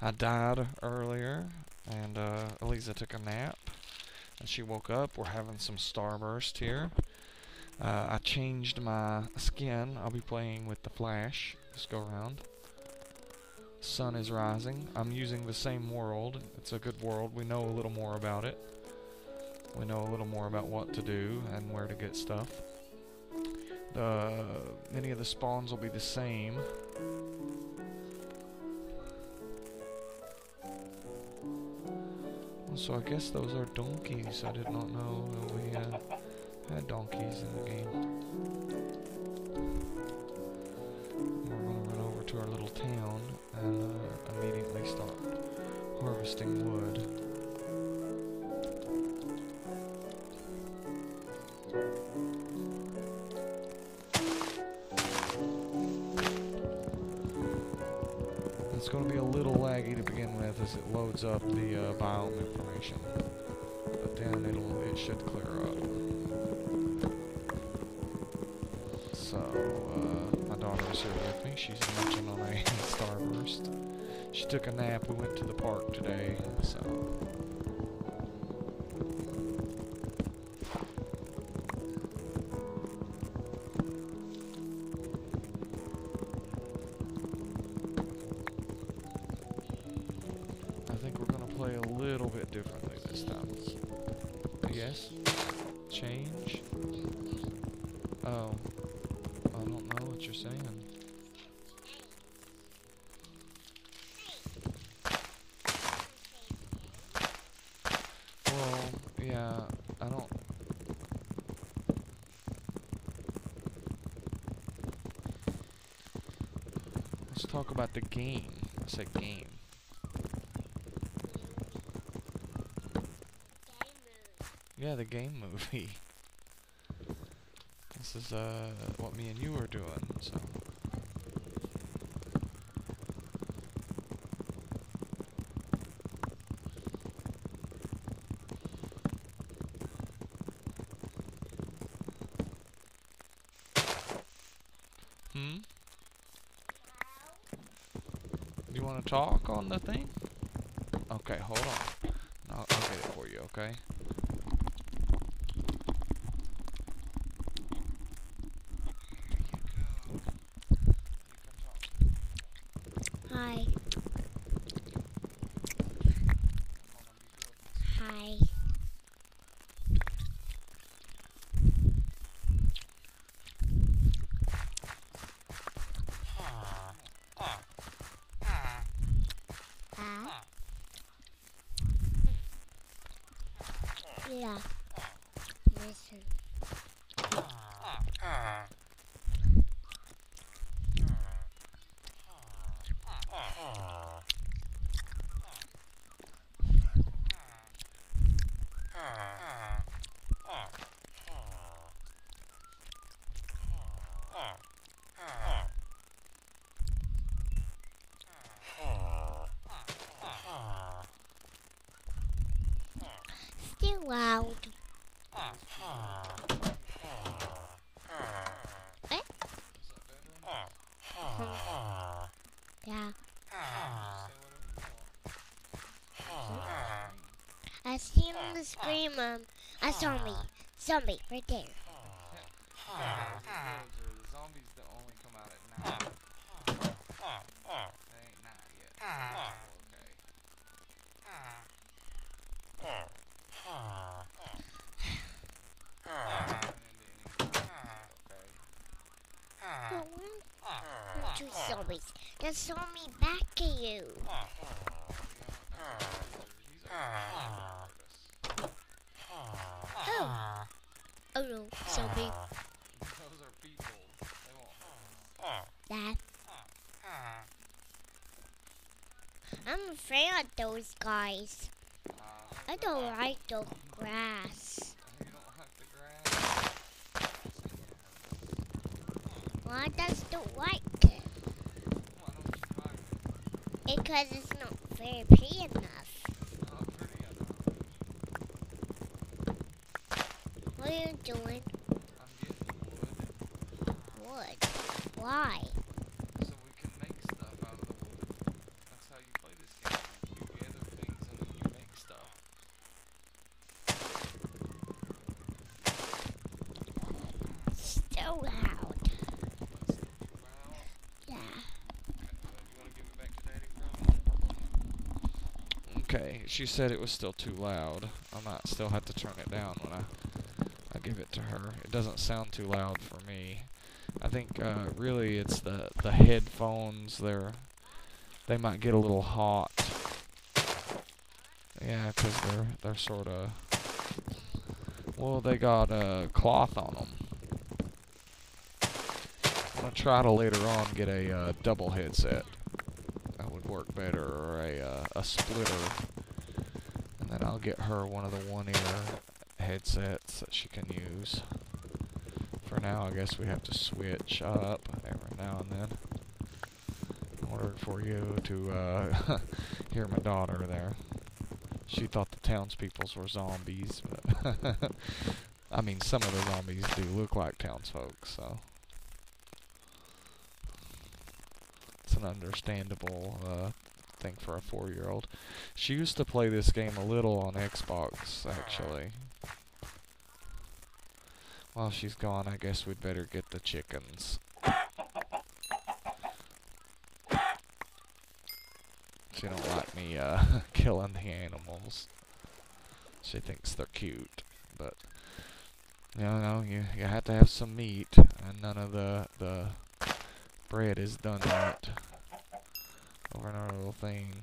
I died earlier, and Aliza took a nap, and she woke up. We're having some Starburst here. I changed my skin. I'll be playing with the Flash this go around. Sun is rising. I'm using the same world. It's a good world. We know a little more about it. We know a little more about what to do and where to get stuff. Many of the spawns will be the same. So I guess those are donkeys. I did not know that we had donkeys in the game. We're going to run over to our little town and immediately start harvesting wood. It's going to be a little laggy to begin with as it loads up the biome information, but then it should clear up. So my daughter is here with me. She's munching on a Starburst. She took a nap. We went to the park today, so. I think we're gonna play a little bit differently this time. Yes? Change? Oh. I don't know what you're saying. Well, yeah, I don't... Let's talk about the game. I said game. Yeah, the game movie. This is what me and you are doing, so. Hmm? You want to talk on the thing? Okay, hold on. I'll get it for you, okay? Hi. Hi. Yeah. Listen. Still loud. Eh? Yeah. I seen the scream. I saw me. Zombie right there. The zombies that only come out at night. They ain't night yet. But when two zombies that saw me back at you. Oh. Oh no, zombie. Those are people. They won't. That. I'm afraid of those guys. I don't like the grass. You don't like the grass? Well, I just don't like it. Why don't you like it? Because it's not very pretty enough. Not pretty enough. What are you doing? I'm getting wood. Wood. Why? So we can make stuff out of the wood. Okay, she said it was still too loud. I might still have to turn it down when I give it to her. It doesn't sound too loud for me. I think really it's the headphones. They might get a little hot. Yeah, 'cause they're sort of, well, they got cloth on them. I'm gonna try to later on get a double headset. That would work better, or a splitter, and then I'll get her one of the one-ear headsets that she can use. For now, I guess we have to switch up every now and then in order for you to hear my daughter there. She thought the townspeoples were zombies, but I mean, some of the zombies do look like townsfolk, so it's an understandable thing for a 4-year-old. She used to play this game a little on Xbox, actually. While she's gone, I guess we'd better get the chickens. She don't like me killing the animals. She thinks they're cute, but you know, you have to have some meat, and none of the bread is done yet. Over another little thing.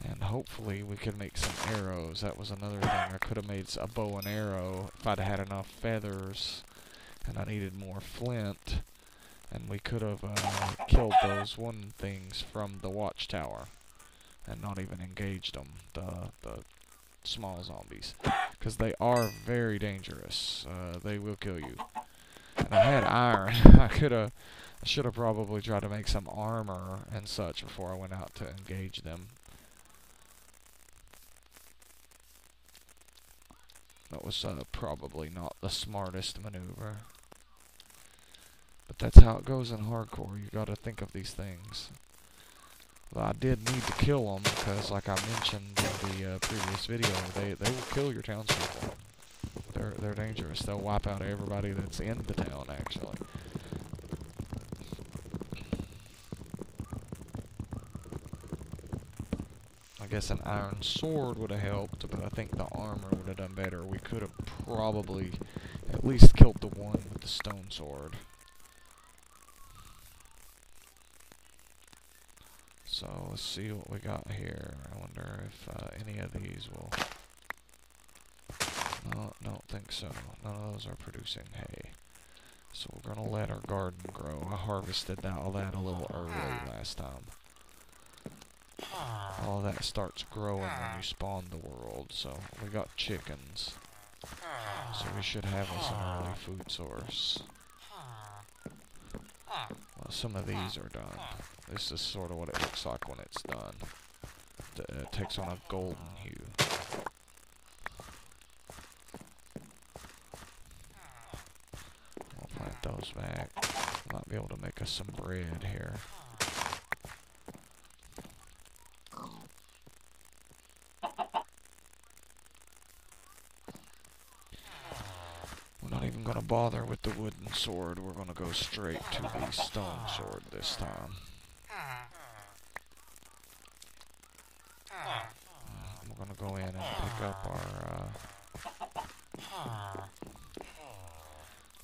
And hopefully we could make some arrows. That was another thing. I could have made a bow and arrow if I'd had enough feathers, and I needed more flint. And we could have killed those one things from the watchtower, and not even engaged them, the small zombies, because they are very dangerous. They will kill you. And I had iron. I should have probably tried to make some armor and such before I went out to engage them. That was probably not the smartest maneuver. But that's how it goes in hardcore. You gotta think of these things. Well, I did need to kill them because, like I mentioned in the previous video, they will kill your townspeople. They're dangerous. They'll wipe out everybody that's in the town, actually. I guess an iron sword would have helped, but I think the armor would have done better. We could have probably at least killed the one with the stone sword. So let's see what we got here. I wonder if any of these will... No, don't think so. None of those are producing hay. So we're gonna let our garden grow. I harvested all that a little early last time. All of that starts growing when you spawn the world. So we got chickens. So we should have us an early food source. Well, some of these are done. This is sort of what it looks like when it's done. It takes on a golden hue. We'll plant those back. Might be able to make us some bread here. We're not even going to bother with the wooden sword. We're going to go straight to the stone sword this time. We're going to go in and pick up our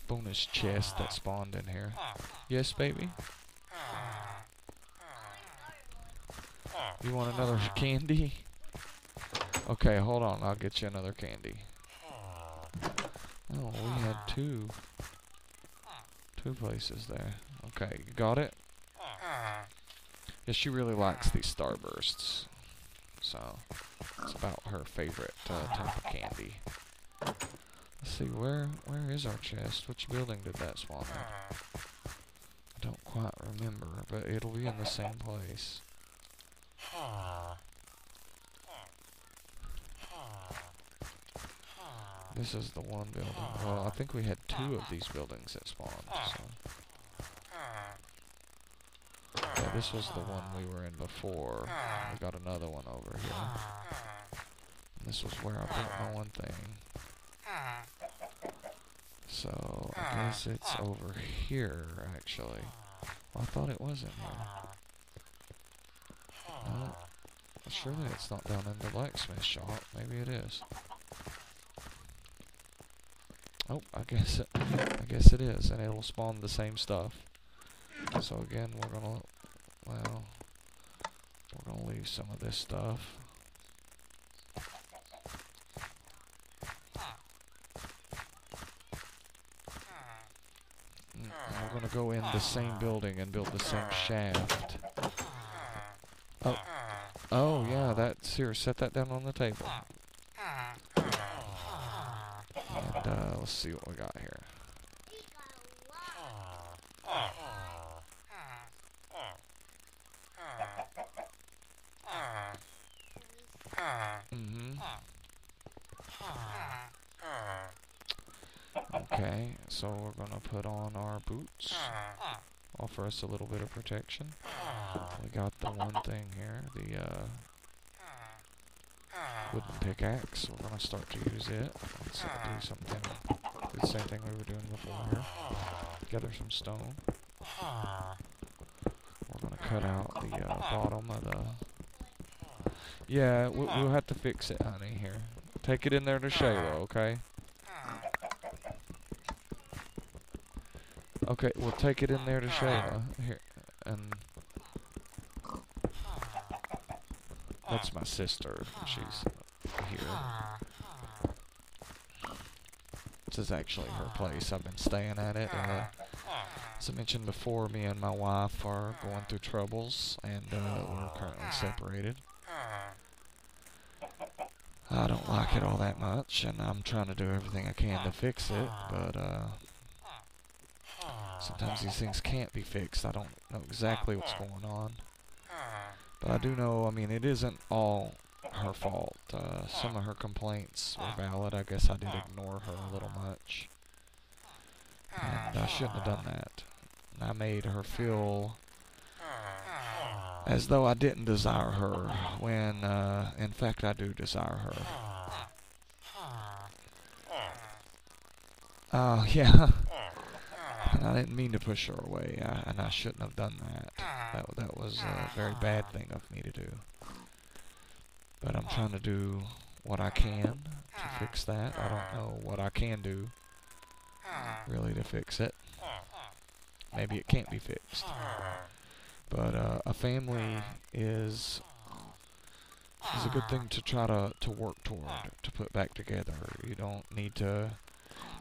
bonus chest that spawned in here. Yes, baby? You want another candy? Okay, hold on. I'll get you another candy. Oh, we had two places there. Okay, you got it? Yeah, she really likes these starbursts. So, it's about her favorite type of candy. Let's see, where is our chest? Which building did that spawn in? I don't quite remember, but it'll be in the same place. This is the one building. Well, I think we had two of these buildings that spawned, so. Yeah, this was the one we were in before. We got another one over here. And this was where I built my one thing. So, I guess it's over here, actually. Well, I thought it was in here. No. Surely it's not down in the blacksmith shop. Maybe it is. Oh, I guess it is, and it will spawn the same stuff. So again, we're gonna leave some of this stuff. And we're gonna go in the same building and build the same shaft. Oh yeah, that's here. Set that down on the table. And let's see what we got here. Okay, so we're gonna put on our boots. Offer us a little bit of protection. We got the one thing here, the wooden pickaxe. We're gonna start to use it. Let's do something. Do the same thing we were doing before here. Gather some stone. We're gonna cut out the bottom of the. Yeah, we'll have to fix it, honey. Here, take it in there to Shayla, okay? Okay, we'll take it in there to Shayla. Here, and that's my sister. She's here. This is actually her place. I've been staying at it. As I mentioned before, me and my wife are going through troubles, and we're currently separated. I don't like it all that much, and I'm trying to do everything I can to fix it, but sometimes these things can't be fixed. I don't know exactly what's going on. But I do know, I mean, it isn't all her fault. Some of her complaints were valid. I guess I did ignore her a little much. And I shouldn't have done that. I made her feel as though I didn't desire her, when, in fact, I do desire her. Yeah. And I didn't mean to push her away, and I shouldn't have done that. That was a very bad thing of me to do. But I'm trying to do what I can to fix that. I don't know what I can do, really, to fix it. Maybe it can't be fixed. But a family is a good thing to try to work toward, to put back together. You don't need to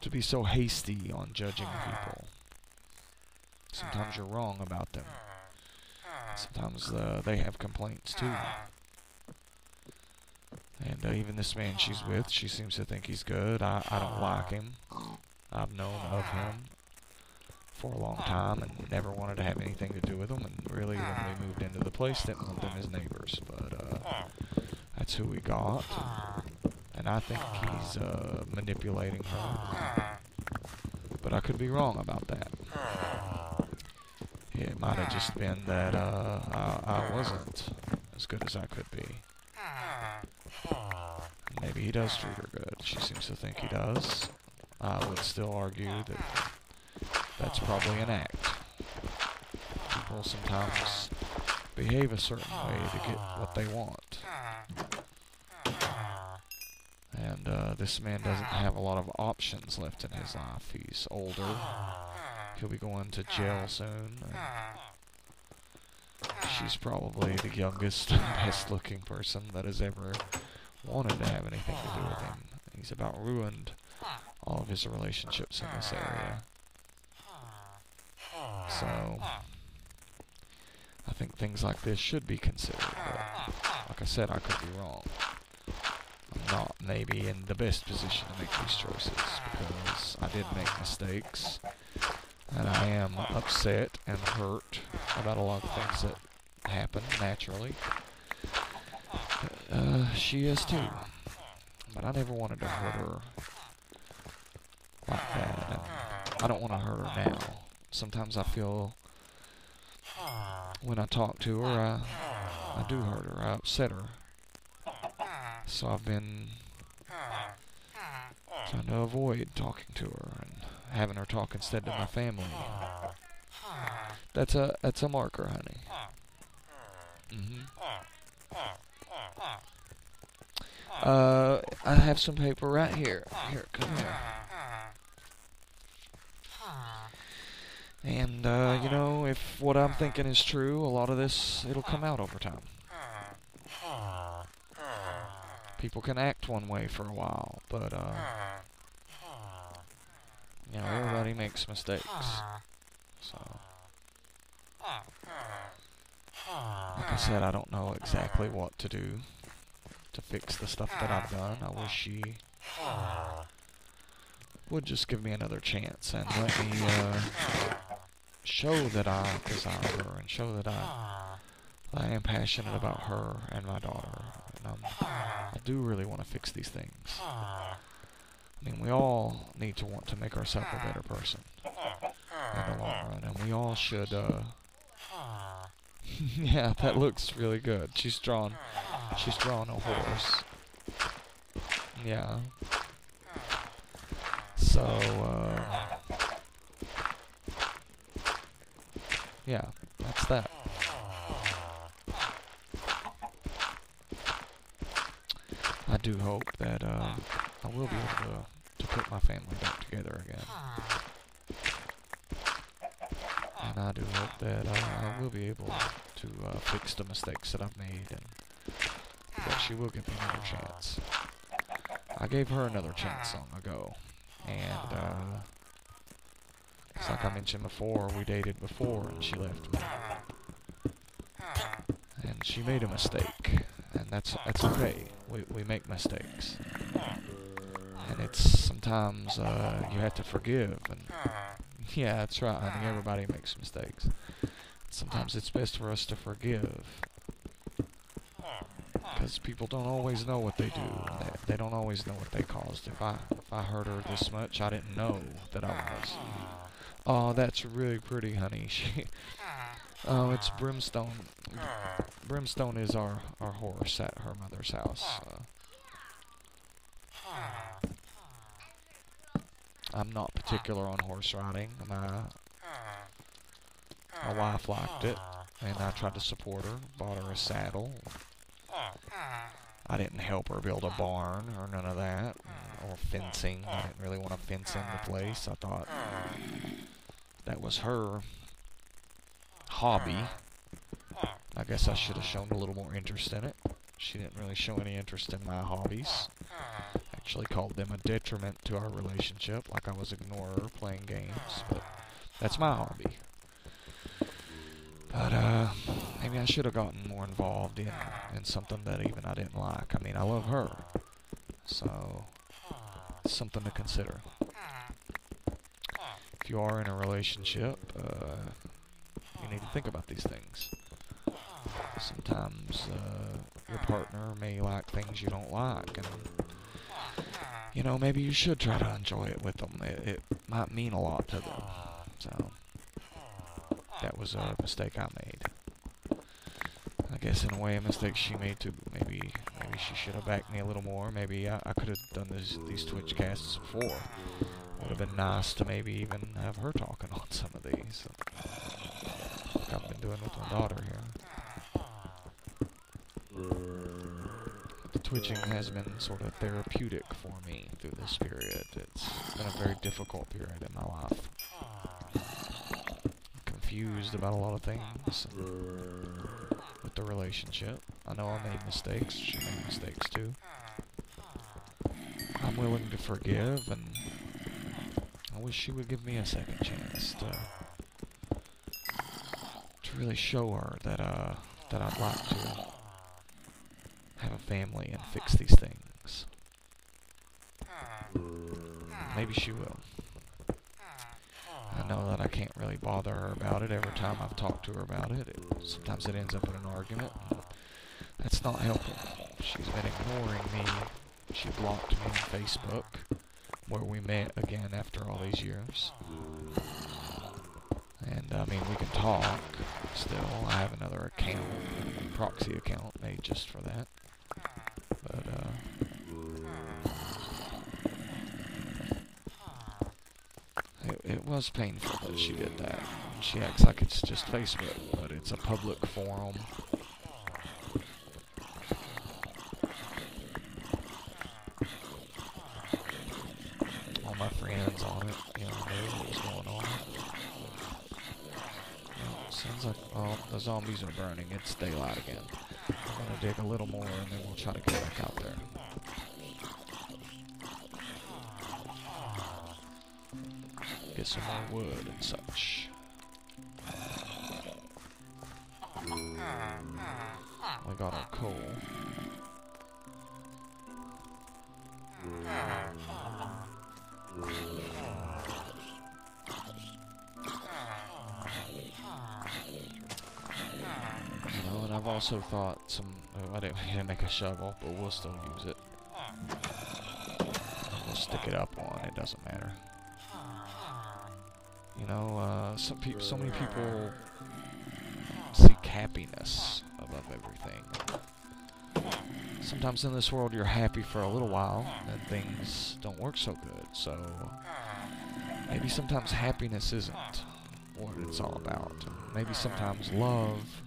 be so hasty on judging people. Sometimes you're wrong about them. Sometimes they have complaints too. And even this man she's with, she seems to think he's good. I don't like him. I've known of him for a long time and never wanted to have anything to do with him. And really, when we moved into the place, didn't want them as neighbors. But that's who we got. And I think he's manipulating her. But I could be wrong about that. It might have just been that I wasn't as good as I could be. Maybe he does treat her good. She seems to think he does. I would still argue that that's probably an act. People sometimes behave a certain way to get what they want. And this man doesn't have a lot of options left in his life. He's older. He'll be going to jail soon. She's probably the youngest, best-looking person that has ever wanted to have anything to do with him. He's about ruined all of his relationships in this area. So, I think things like this should be considered. But, like I said, I could be wrong. I'm not maybe in the best position to make these choices, because I did make mistakes. And I am upset and hurt about a lot of things that happen naturally. She is too. But I never wanted to hurt her like that. And I don't want to hurt her now. Sometimes I feel when I talk to her, I do hurt her. I upset her. So I've been trying to avoid talking to her and having her talk instead to my family. That's a marker, honey. I have some paper right here. Here, come here. And, you know, if what I'm thinking is true, a lot of this, it'll come out over time. People can act one way for a while, but, you know, everybody makes mistakes. So, like I said, I don't know exactly what to do to fix the stuff that I've done. I wish she would just give me another chance and let me, show that I desire her and show that I am passionate about her and my daughter. And I do really want to fix these things. I mean, we all need to want to make ourselves a better person in the long run, and we all should, yeah, that looks really good. She's drawn a horse. Yeah. So, yeah, that's that. I do hope that, I will be able to put my family back together again. And I do hope that I will be able to fix the mistakes that I've made, and that she will give me another chance. I gave her another chance long ago, and it's like I mentioned before, we dated before and she left me. And she made a mistake, and that's okay. We make mistakes. And it's sometimes you have to forgive, and yeah, that's right, honey, everybody makes mistakes. Sometimes it's best for us to forgive, because people don't always know what they do. They don't always know what they caused. If I hurt her this much, I didn't know that I was. Oh, that's really pretty, honey. Oh, it's Brimstone. Brimstone is our horse at her mother's house. I'm not particular on horse riding. My wife liked it, and I tried to support her. Bought her a saddle. I didn't help her build a barn or none of that, or fencing. I didn't really want to fence in the place. I thought that was her hobby. I guess I should have shown a little more interest in it. She didn't really show any interest in my hobbies. Actually called them a detriment to our relationship, like I was ignoring her playing games, but that's my hobby. But, maybe I should have gotten more involved in something that even I didn't like. I mean, I love her, so it's something to consider. If you are in a relationship, you need to think about these things. Sometimes, your partner may like things you don't like, and, you know, maybe you should try to enjoy it with them. It might mean a lot to them, so that was a mistake I made. I guess in a way a mistake she made too. Maybe she should have backed me a little more. Maybe I could have done these Twitch casts before. Would have been nice to maybe even have her talking on some of these, like I've been doing with my daughter here. The twitching has been sort of therapeutic for me through this period. It's been a very difficult period in my life. Confused about a lot of things with the relationship. I know I made mistakes. She made mistakes too. I'm willing to forgive, and I wish she would give me a second chance to really show her that I'd like to have a family and fix these things. Maybe she will. I know that I can't really bother her about it every time I've talked to her about it. Sometimes it ends up in an argument. That's not helping. She's been ignoring me. She blocked me on Facebook, where we met again after all these years. And, I mean, we can talk still. I have another account, a proxy account made just for that. But, it was painful that she did that. She acts like it's just Facebook, but it's a public forum. Oh, the zombies are burning. It's daylight again. I'm gonna dig a little more and then we'll try to get back out there. Get some more wood and such. We got our coal. You know, and I've also thought some... Oh, I didn't make a shovel, but we'll still use it. We'll stick it up on, it doesn't matter. You know, so many people seek happiness above everything. Sometimes in this world you're happy for a little while, and things don't work so good, so maybe sometimes happiness isn't what it's all about. Maybe sometimes love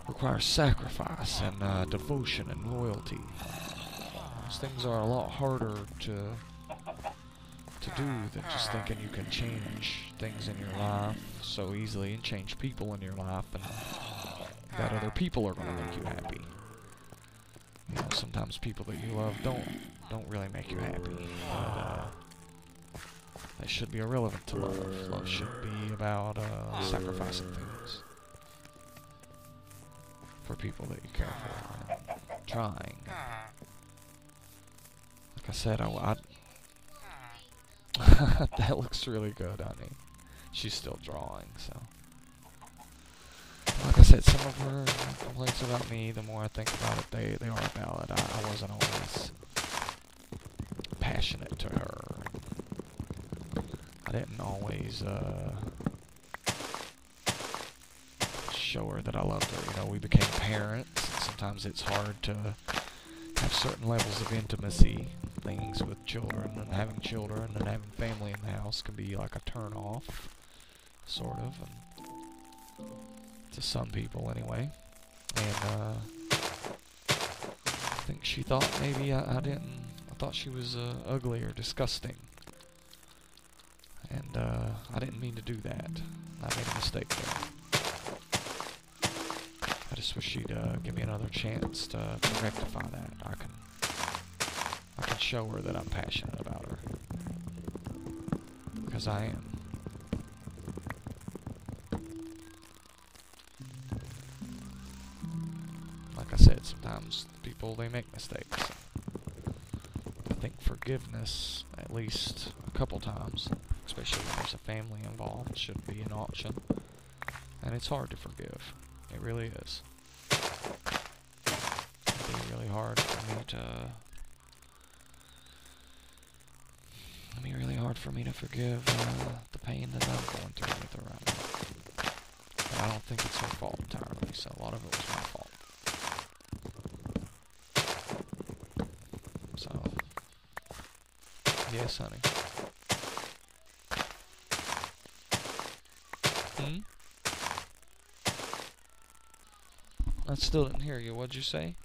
requires sacrifice and devotion and loyalty. Those things are a lot harder to do than just thinking you can change things in your life so easily and change people in your life and that other people are going to make you happy. You know, sometimes people that you love don't really make you happy, but that should be irrelevant to love. Love should be about sacrificing things for people that you care for and trying. Like I said, that looks really good, honey. She's still drawing, so. Like I said, some of her complaints about me, the more I think about it, they are valid. I wasn't always passionate to her. I didn't always show her that I loved her. You know, we became parents, and sometimes it's hard to have certain levels of intimacy. Things with children and having having family in the house can be like a turn off, sort of, and to some people anyway. And I think she thought maybe I thought she was ugly or disgusting, and I didn't mean to do that. I made a mistake there. I just wish she'd give me another chance to rectify that. I can show her that I'm passionate about her. Because I am. Like I said, sometimes people, they make mistakes. I think forgiveness, at least a couple times, especially when there's a family involved, should be an option. And it's hard to forgive. It really is. It'd be really hard for me to... forgive the pain that I'm going through with her right now. But I don't think it's her fault entirely, so a lot of it was my fault. So, yes, honey. I still didn't hear you. What'd you say?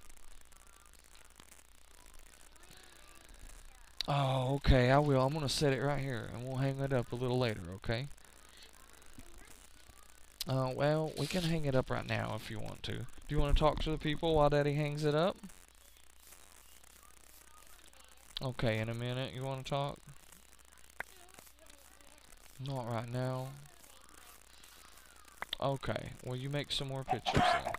Oh, okay, I will. I'm going to set it right here, and we'll hang it up a little later, okay? Well, we can hang it up right now if you want to. Do you want to talk to the people while Daddy hangs it up? Okay, in a minute. You want to talk? Not right now. Okay, well, you make some more pictures then.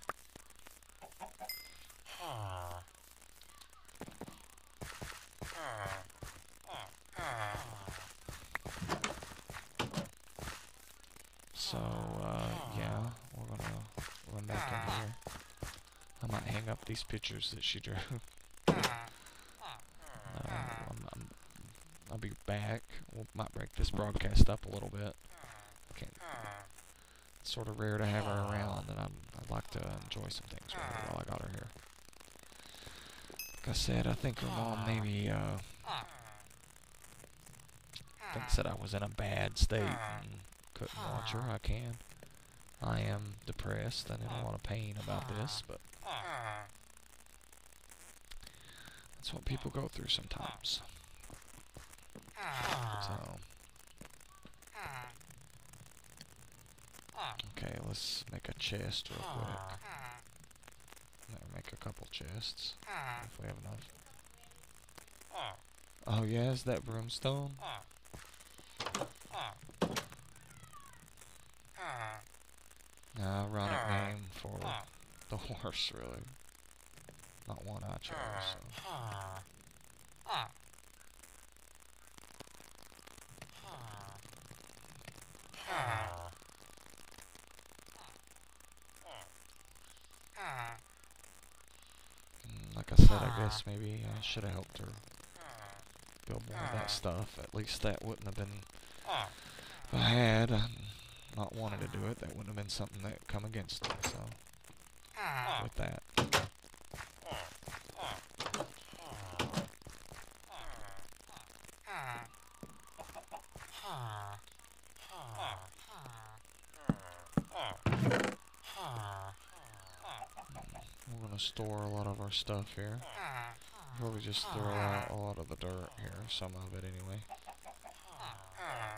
So, yeah, we're gonna run back in here. I might hang up these pictures that she drew. I'll be back. We might break this broadcast up a little bit. It's sort of rare to have her around, and I'd like to enjoy some things with her while I got her here. Like I said, I think her mom maybe thinks that I was in a bad state and couldn't watch her. I am depressed and in a lot of pain about this, but that's what people go through sometimes. So, Okay, let's make a chest real quick. Make a couple chests if we have enough. Oh yeah, is that brimstone? Ironic name for the horse, really. Not one I chose, so. Like I said, I guess maybe I should have helped her build more of that stuff. At least that wouldn't have been, if I had not wanted to do it, that wouldn't have been something that come against me, so. With that. We're going to store a lot of our stuff here. Probably just throw out a lot of the dirt here, some of it anyway.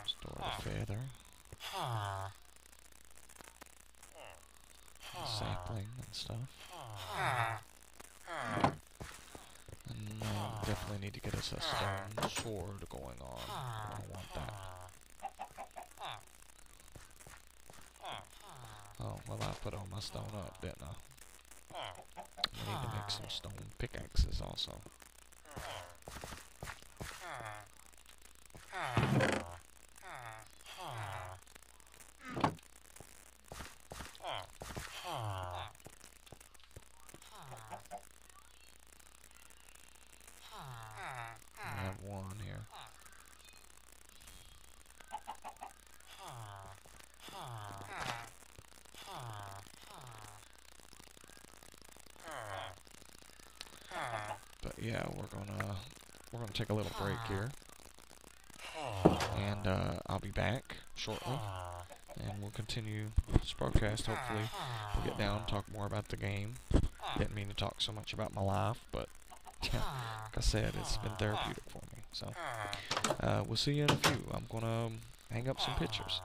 Store the feather. Sapling and stuff. And definitely need to get us a stone sword going on. I want that. Oh, well I put all my stone up, didn't I? I need to make some stone pickaxes also. I have one here. But yeah, we're gonna take a little break here, and I'll be back shortly, and we'll continue this broadcast. Hopefully, we'll get down and talk more about the game. Didn't mean to talk so much about my life, but yeah, like I said, it's been therapeutic for me. So we'll see you in a few. I'm gonna hang up some pictures.